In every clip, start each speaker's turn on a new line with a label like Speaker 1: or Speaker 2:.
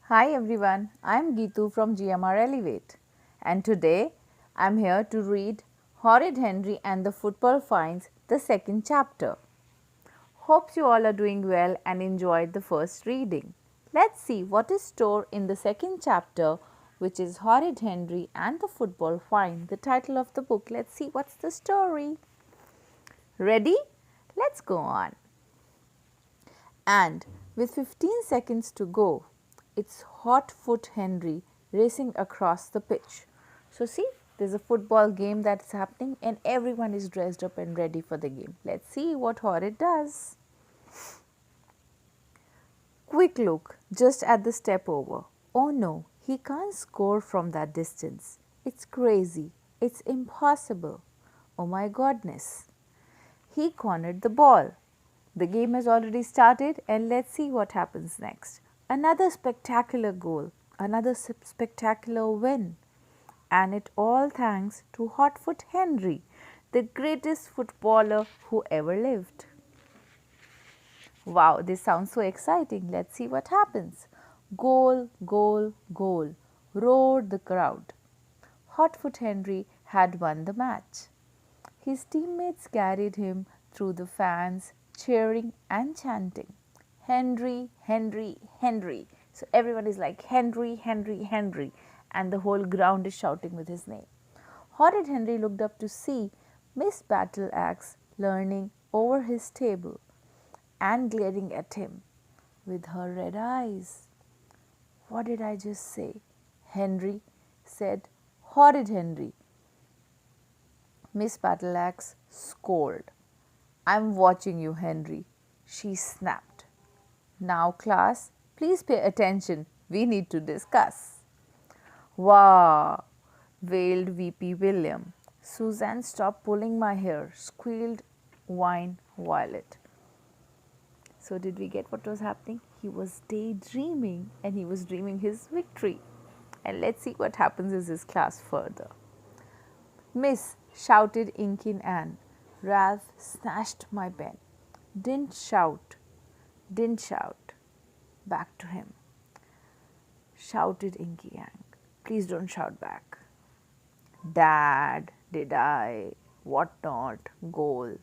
Speaker 1: Hi everyone, I am Geetu from GMR Elevate and today I am here to read Horrid Henry and the Football Fiends, the second chapter. Hope you all are doing well and enjoyed the first reading. Let's see what is stored in the second chapter, which is Horrid Henry and the Football Fiend, the title of the book. Let's see what's the story. Ready? Let's go on. And with 15 seconds to go, it's Horrid Henry racing across the pitch. So see, there's a football game that's happening and everyone is dressed up and ready for the game. Let's see what Horrid does. Quick look just at the step over. Oh no, he can't score from that distance. It's crazy. It's impossible. Oh my goodness. He cornered the ball. The game has already started and let's see what happens next. Another spectacular goal, another spectacular win. And it all thanks to Horrid Henry, the greatest footballer who ever lived. Wow, this sounds so exciting. Let's see what happens. Goal, goal, goal, roared the crowd. Horrid Henry had won the match. His teammates carried him through the fans, cheering and chanting, Henry, Henry, Henry. So everyone is like, Henry, Henry, Henry. And the whole ground is shouting with his name. Horrid Henry looked up to see Miss Battleaxe leaning over his table and glaring at him with her red eyes. What did I just say? Henry, said Horrid Henry. Miss Battleaxe scolded. I'm watching you, Henry, she snapped. Now, class, please pay attention. We need to discuss. Wah, wailed VP William. Suzanne, stop pulling my hair, squealed Wine Violet. So did we get what was happening? He was daydreaming and he was dreaming his victory. And let's see what happens in his class further. Miss, shouted Inky Ann. Ralph snatched my pen. Didn't shout. Back to him. Shouted Inky Ann. Please don't shout back. Dad, did I, what not, goal.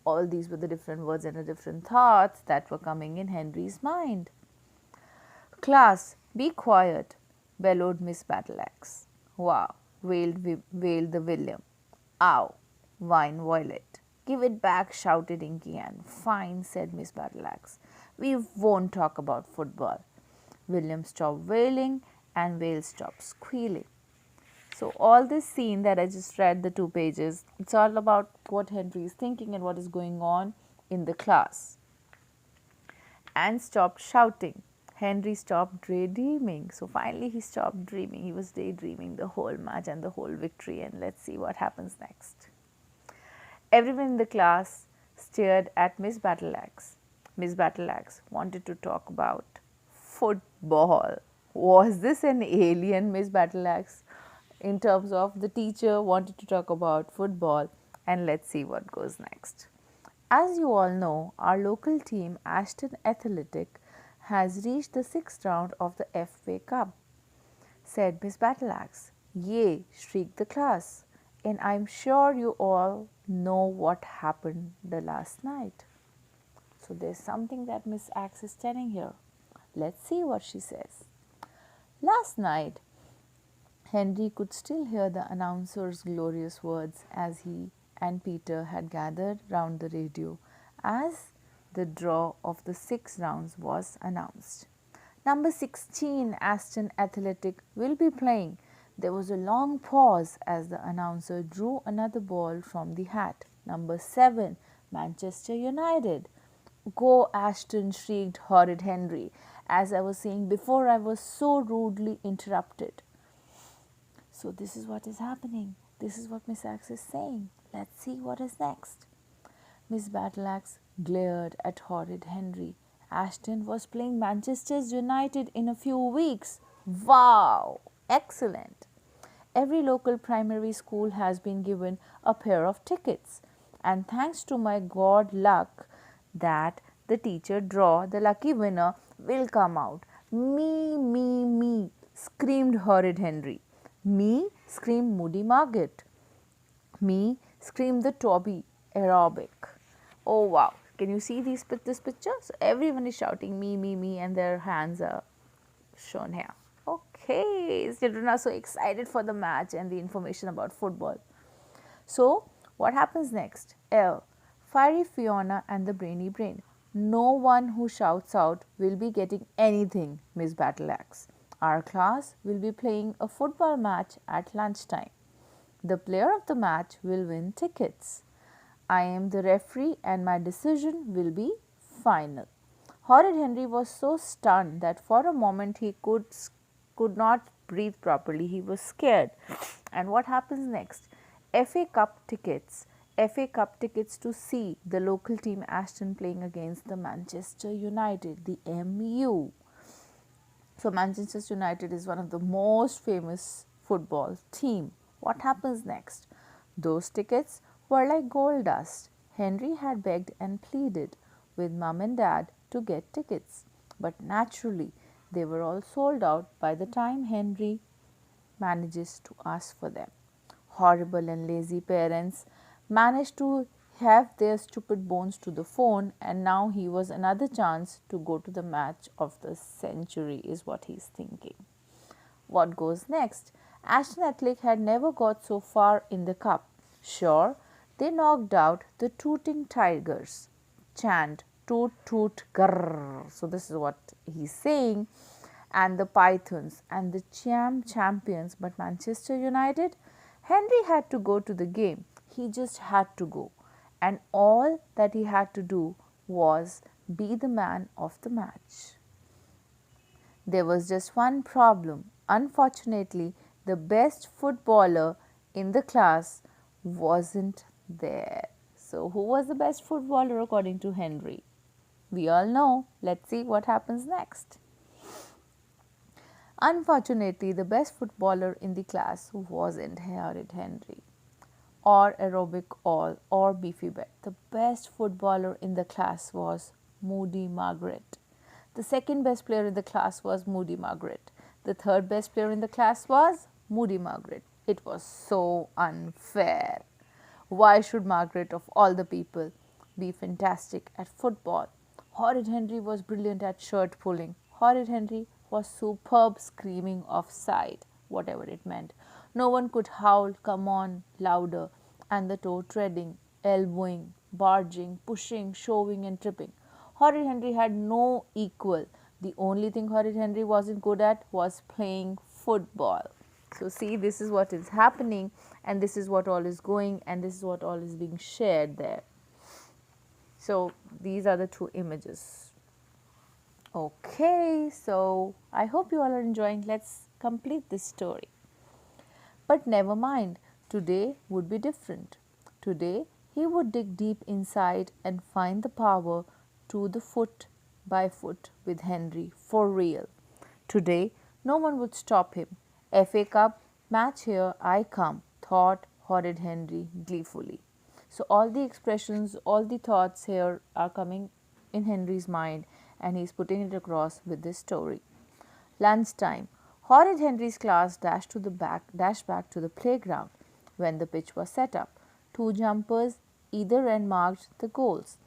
Speaker 1: All these were the different words and the different thoughts that were coming in Henry's mind. Class, be quiet, bellowed Miss Battleaxe. Wow, wailed the William. Ow, whined Violet. Give it back, shouted Inky Ann. Fine, said Miss Battleaxe. We won't talk about football. William stopped wailing and Whale stopped squealing. So all this scene that I just read, the 2 pages, it's all about what Henry is thinking and what is going on in the class. Anne stopped shouting. Henry stopped daydreaming. So finally he stopped dreaming. He was daydreaming the whole match and the whole victory, and let's see what happens next. Everyone in the class stared at Miss Battleaxe. Miss Battleaxe wanted to talk about football. Was this an alien, Miss Battleaxe? In terms of the teacher wanted to talk about football, and let's see what goes next. As you all know, our local team, Ashton Athletic, has reached the 6th round of the FA Cup, said Miss Battleaxe. Yay, shrieked the class. And I'm sure you all know what happened the last night. So there's something that Miss Axe is telling here. Let's see what she says. Last night, Henry could still hear the announcer's glorious words as he and Peter had gathered round the radio as the draw of the 6 rounds was announced. Number 16, Aston Athletic, will be playing. There was a long pause as the announcer drew another ball from the hat. Number 7, Manchester United. Go, Ashton, shrieked Horrid Henry. As I was saying before, I was so rudely interrupted. So this is what is happening. This is what Miss Axe is saying. Let's see what is next. Miss Battleaxe glared at Horrid Henry. Ashton was playing Manchester United in a few weeks. Wow! Excellent. Every local primary school has been given a pair of tickets. And thanks to my god luck that the teacher draw, the lucky winner will come out. Me, screamed Horrid Henry. Me, screamed Moody Margaret. Me, screamed the Toby aerobic. Oh wow, can you see this picture? So everyone is shouting me, and their hands are shown here. Okay, children are so excited for the match and the information about football. So, what happens next? L. Fiery Fiona and the Brainy Brain. No one who shouts out will be getting anything, Miss Battleaxe. Our class will be playing a football match at lunchtime. The player of the match will win tickets. I am the referee and my decision will be final. Horrid Henry was so stunned that for a moment he could not breathe properly. He was scared. And what happens next? FA Cup tickets. FA Cup tickets to see the local team Ashton playing against the Manchester United, the MU. So Manchester United is one of the most famous football team. What happens next? Those tickets were like gold dust. Henry had begged and pleaded with mum and dad to get tickets, but naturally they were all sold out by the time Henry manages to ask for them. Horrible and lazy parents managed to have their stupid bones to the phone, and now he was another chance to go to the match of the century, is what he's thinking. What goes next? Ashton Athletic had never got so far in the cup. Sure, they knocked out the Tooting Tigers. Chant toot toot grrr. So this is what he's saying. And the Pythons and the champions, but Manchester United, Henry had to go to the game. He just had to go. And all that he had to do was be the man of the match. There was just one problem. Unfortunately, the best footballer in the class wasn't there. So, who was the best footballer according to Henry? We all know. Let's see what happens next. Unfortunately, the best footballer in the class wasn't Horrid Henry or Aerobic All or Beefy Bet. The best footballer in the class was Moody Margaret. The second best player in the class was Moody Margaret. The third best player in the class was Moody Margaret. It was so unfair. Why should Margaret, of all the people, be fantastic at football? Horrid Henry was brilliant at shirt pulling. Horrid Henry was superb screaming offside, whatever it meant. No one could howl, come on, louder, and the toe treading, elbowing, barging, pushing, shoving, and tripping. Horrid Henry had no equal. The only thing Horrid Henry wasn't good at was playing football. So see, this is what is happening, and this is what all is going, and this is what all is being shared there. So these are the two images. Okay, so I hope you all are enjoying. Let's complete this story. But never mind, today would be different. Today he would dig deep inside and find the power to the foot by foot with Henry for real. Today no one would stop him. FA Cup match, here I come, thought Horrid Henry gleefully. So all the expressions, all the thoughts here are coming in Henry's mind, and he's putting it across with this story. Lunchtime. Horrid Henry's class dashed back to the playground when the pitch was set up. Two jumpers either end marked the goals.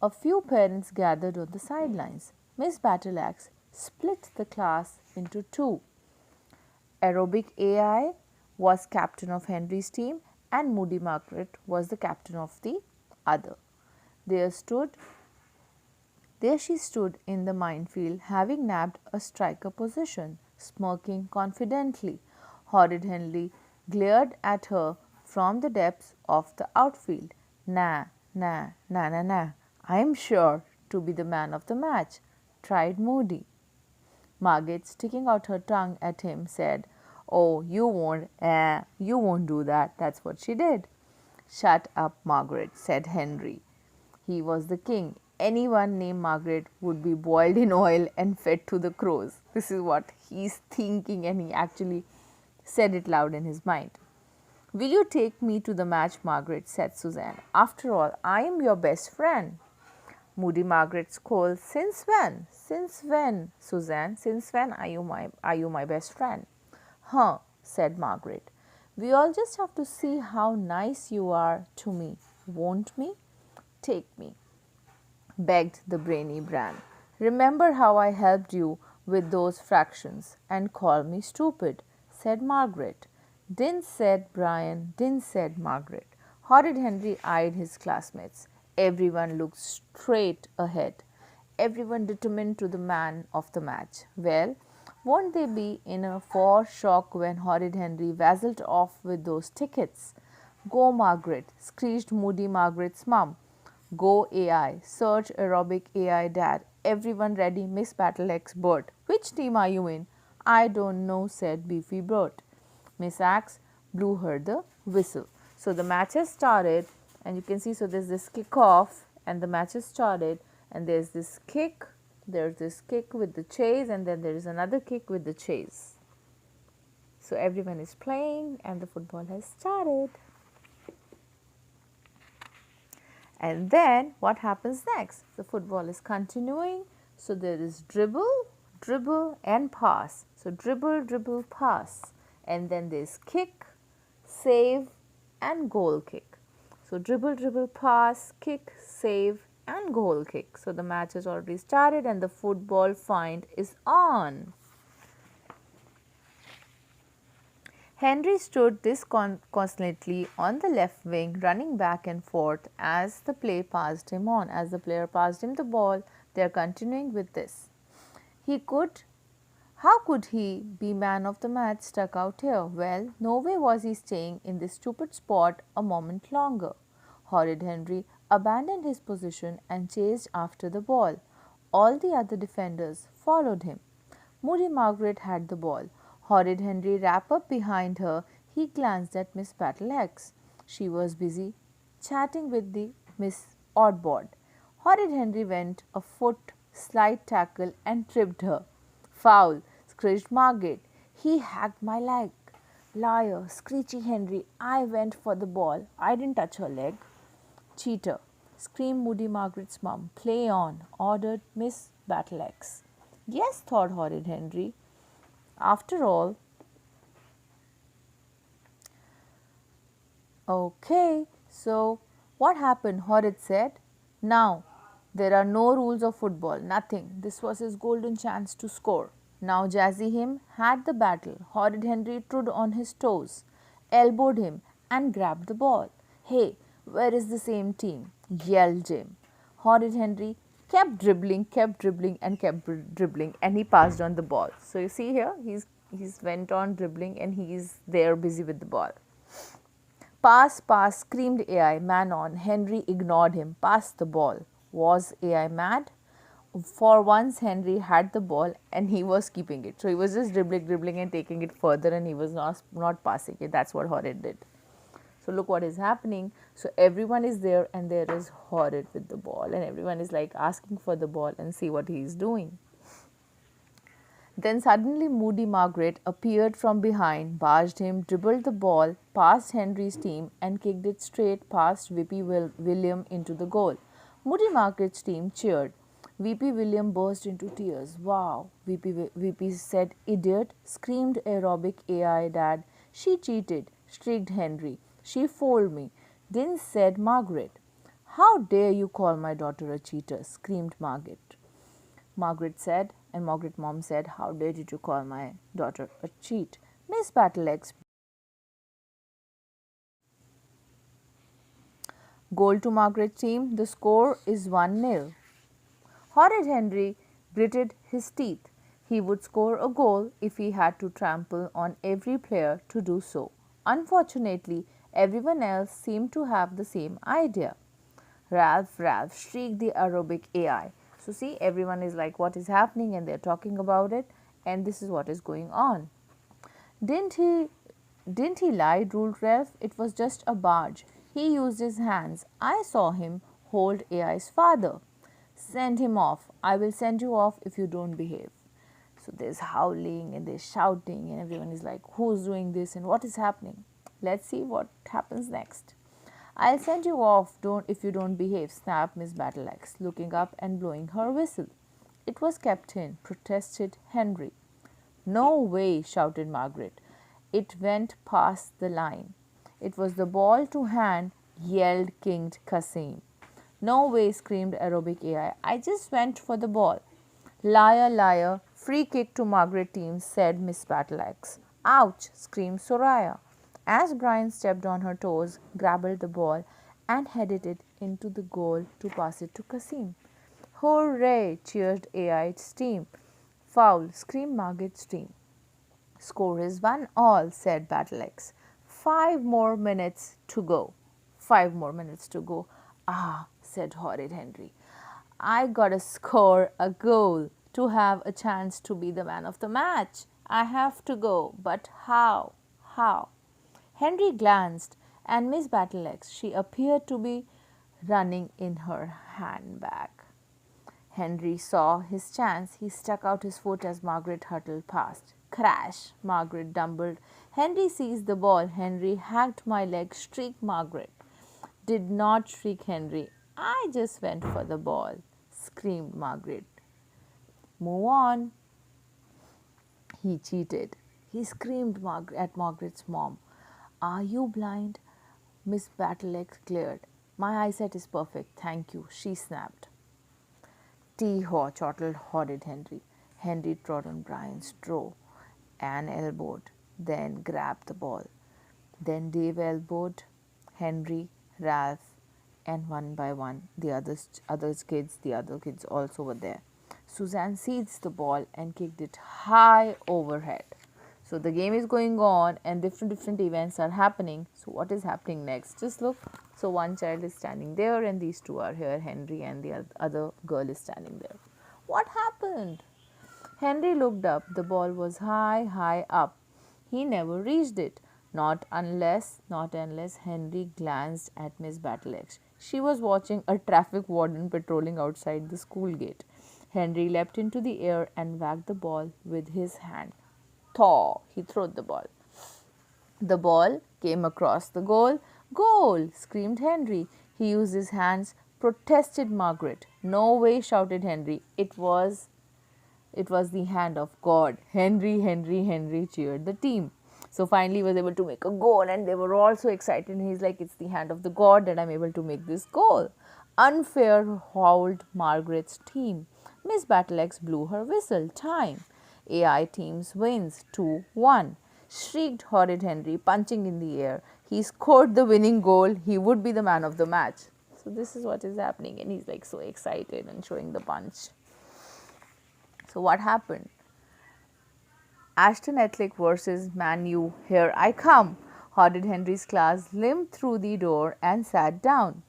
Speaker 1: A few parents gathered on the sidelines. Miss Battleaxe split the class into two. Aerobic AI was captain of Henry's team, and Moody Margaret was the captain of the other. There she stood in the minefield, having nabbed a striker position, smirking confidently. Horrid Henry glared at her from the depths of the outfield. Nah, I'm sure to be the man of the match, tried Moody. Margaret, sticking out her tongue at him, said, "Oh, you won't do that." That's what she did. "Shut up, Margaret," said Henry. He was the king. Anyone named Margaret would be boiled in oil and fed to the crows. This is what he's thinking, and he actually said it loud in his mind. "Will you take me to the match, Margaret?" said Suzanne. "After all, I am your best friend." Moody Margaret scolds, "Since when? Since when, Suzanne? Since when are you my best friend?" "Huh," said Margaret. "We all just have to see how nice you are to me, won't we? Take me," begged the brainy Bran. "Remember how I helped you with those fractions and call me stupid," said Margaret. "Didn't," said Brian. "Didn't," said Margaret. Horrid Henry eyed his classmates. Everyone looked straight ahead. Everyone determined to the man of the match. Well, won't they be in a for shock when Horrid Henry wazzled off with those tickets? "Go, Margaret," screeched Moody Margaret's mum. "Go, AI. Search aerobic AI dad. Everyone ready, Miss Battleaxe Bert. Which team are you in?" "I don't know," said Beefy Bert. Miss Axe blew her the whistle. So the match has started, and you can see, so there's this kick off, and the match has started, and there's this kick with the chase, and then there is another kick with the chase. So everyone is playing, and the football has started. And then what happens next? The football is continuing. So there is dribble, dribble, and pass. So dribble, dribble, pass. And then there's kick, save, and goal kick. So dribble, dribble, pass, kick, save, and goal kick. So the match has already started and the football find is on. Henry stood disconsolately on the left wing, running back and forth as the play passed him on. As the player passed him the ball, they are continuing with this. How could he be man of the match stuck out here? Well, no way was he staying in this stupid spot a moment longer. Horrid Henry abandoned his position and chased after the ball. All the other defenders followed him. Moody Margaret had the ball. Horrid Henry wrapped up behind her. He glanced at Miss Battleaxe. She was busy chatting with the Miss Oddbod. Horrid Henry went a foot, slight tackle, and tripped her. "Foul!" screeched Margaret. "He hacked my leg." "Liar!" screeched Henry. "I went for the ball. I didn't touch her leg." "Cheater!" screamed Moody Margaret's mum. "Play on," ordered Miss Battleaxe. Yes, thought Horrid Henry. After all, okay, so what happened? Horrid said. Now, there are no rules of football, nothing. This was his golden chance to score. Now Jazzy him had the battle. Horrid Henry trod on his toes, elbowed him, and grabbed the ball. "Hey, where is the same team?" yelled Jim. Horrid Henry kept dribbling, and kept dribbling, and he passed on the ball. So you see here, he's went on dribbling, and he's there busy with the ball. "Pass, pass," screamed AI. "Man on." Henry ignored him. "Pass the ball." Was AI mad? For once, Henry had the ball and he was keeping it. So he was just dribbling and taking it further, and he was not passing it. That's what Horrid did. So look what is happening. So everyone is there, and there is Horrid with the ball, and everyone is like asking for the ball and see what he is doing. Then suddenly Moody Margaret appeared from behind, barged him, dribbled the ball past Henry's team, and kicked it straight past VP William into the goal. Moody Margaret's team cheered. VP William burst into tears. "Wow," VP said. "Idiot," screamed aerobic AI dad. "She cheated," shrieked Henry. "She fooled me." "Didn't," said Margaret. "How dare you call my daughter a cheater?" screamed Margaret. Margaret said, and Margaret mom said, "How dare you call my daughter a cheat?" Miss Battleaxe. Goal to Margaret's team. The score is 1-0. Horrid Henry gritted his teeth. He would score a goal if he had to trample on every player to do so. Unfortunately, everyone else seemed to have the same idea. Ralph, shrieked the aerobic AI. So see, everyone is like, what is happening? And they're talking about it, and this is what is going on. Didn't he lie, ruled Ralph. "It was just a barge. He used his hands. I saw him hold AI's father." "Send him off. I will send you off if you don't behave." So there's howling and there's shouting, and everyone is like, who's doing this and what is happening? Let's see what happens next. I'll send you off if you don't behave, snapped Miss Battleaxe, looking up and blowing her whistle. It was Captain, protested Henry. No way, shouted Margaret. It went past the line. It was the ball to hand, yelled King Kasim. No way, screamed Aerobic AI. I just went for the ball. Liar, liar, free kick to Margaret team, said Miss Battleaxe. Ouch, screamed Soraya. As Brian stepped on her toes, grabbed the ball, and headed it into the goal to pass it to Kasim. Hooray, cheered AI's team. Foul, screamed Margaret's team. Score is 1-all, said Battleaxe. 5 more minutes to go. 5 more minutes to go. Ah, said Horrid Henry. I gotta score a goal to have a chance to be the man of the match. I have to go, but how? How? Henry glanced, and Miss Battleaxe, she appeared to be running in her handbag. Henry saw his chance. He stuck out his foot as Margaret hurtled past. Crash! Margaret tumbled. Henry seized the ball. Henry hacked my leg, shrieked Margaret. Did not shriek Henry. I just went for the ball, screamed Margaret. Move on. He cheated. He screamed at Margaret's mom. Are you blind? Miss Battleaxe glared. My eyesight is perfect, thank you, she snapped. Tee-haw, chortled Horrid Henry. Henry trod on Brian's toe and elbowed, then grabbed the ball. Then Dave elbowed Henry, Ralph, and one by one the other kids also were there. Suzanne seized the ball and kicked it high overhead. So the game is going on and different events are happening. So what is happening next? Just look. So one child is standing there and these two are here. Henry and the other girl is standing there. What happened? Henry looked up. The ball was high up. He never reached it. Not unless Henry glanced at Miss Battleaxe. She was watching a traffic warden patrolling outside the school gate. Henry leapt into the air and whacked the ball with his hand. Thaw! He threw the ball. The ball came across the goal. Goal! Screamed Henry. He used his hands. Protested Margaret. No way! Shouted Henry. It was the hand of God. Henry cheered the team. So finally he was able to make a goal and they were all so excited. And he's like, it's the hand of the God that I'm able to make this goal. Unfair, howled Margaret's team. Miss Battleaxe blew her whistle. Time. AI teams wins 2-1. Shrieked Horrid Henry, punching in the air. He scored the winning goal. He would be the man of the match. So this is what is happening and he's like so excited and showing the punch. So what happened? Ashton Athletic versus Man U. Here I come. Horrid Henry's class limped through the door and sat down.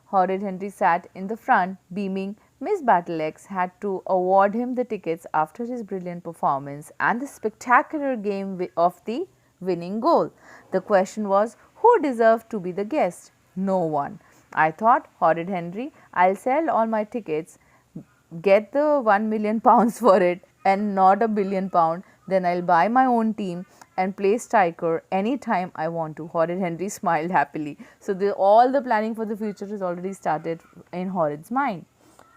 Speaker 1: Horrid Henry sat in the front, beaming. Miss Battleaxe had to award him the tickets after his brilliant performance and the spectacular game of the winning goal. The question was, who deserved to be the guest? No one. I thought, Horrid Henry, I'll sell all my tickets, get the £1 million for it and not £1 billion. Then I'll buy my own team and play striker anytime I want to. Horrid Henry smiled happily. So all the planning for the future is already started in Horrid's mind.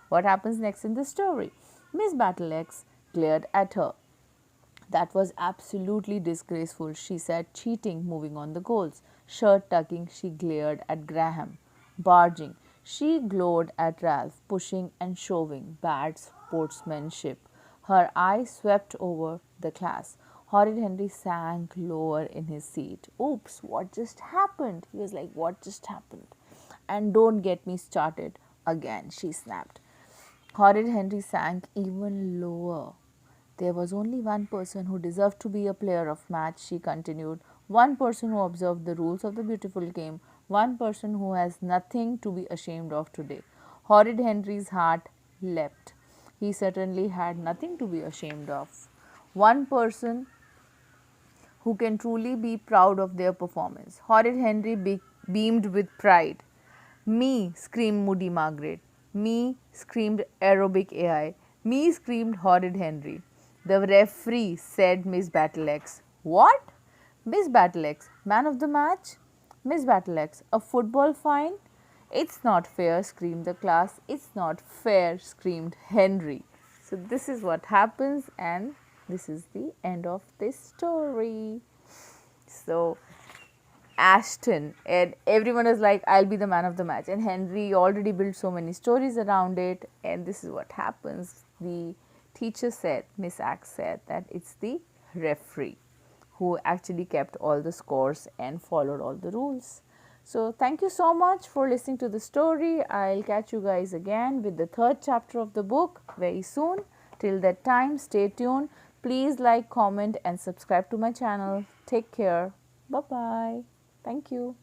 Speaker 1: What happens next in the story? Miss Battleaxe glared at her. That was absolutely disgraceful, she said, cheating, moving on the goals. Shirt tucking, she glared at Graham. Barging, she glowered at Ralph, pushing and shoving, bad sportsmanship. Her eyes swept over the class. Horrid Henry sank lower in his seat. Oops, what just happened? He was like, what just happened? And don't get me started again, she snapped. Horrid Henry sank even lower. There was only one person who deserved to be a player of match, she continued. One person who observed the rules of the beautiful game. One person who has nothing to be ashamed of today. Horrid Henry's heart leapt. He certainly had nothing to be ashamed of. One person who can truly be proud of their performance. Horrid Henry beamed with pride. Me, screamed Moody Margaret. Me, screamed Aerobic AI. Me, screamed Horrid Henry. The referee, said Miss Battleaxe. What? Miss Battleaxe, man of the match? Miss Battleaxe, a football fine? It's not fair, screamed the class. It's not fair, screamed Henry. So this is what happens, and this is the end of this story. So Ashton, and everyone is like, I'll be the man of the match. And Henry already built so many stories around it, and this is what happens. The teacher said, Miss Axe said, that it's the referee who actually kept all the scores and followed all the rules. So thank you so much for listening to the story. I'll catch you guys again with the third chapter of the book very soon. Till that time, stay tuned. Please like, comment and subscribe to my channel. Take care. Bye-bye. Thank you.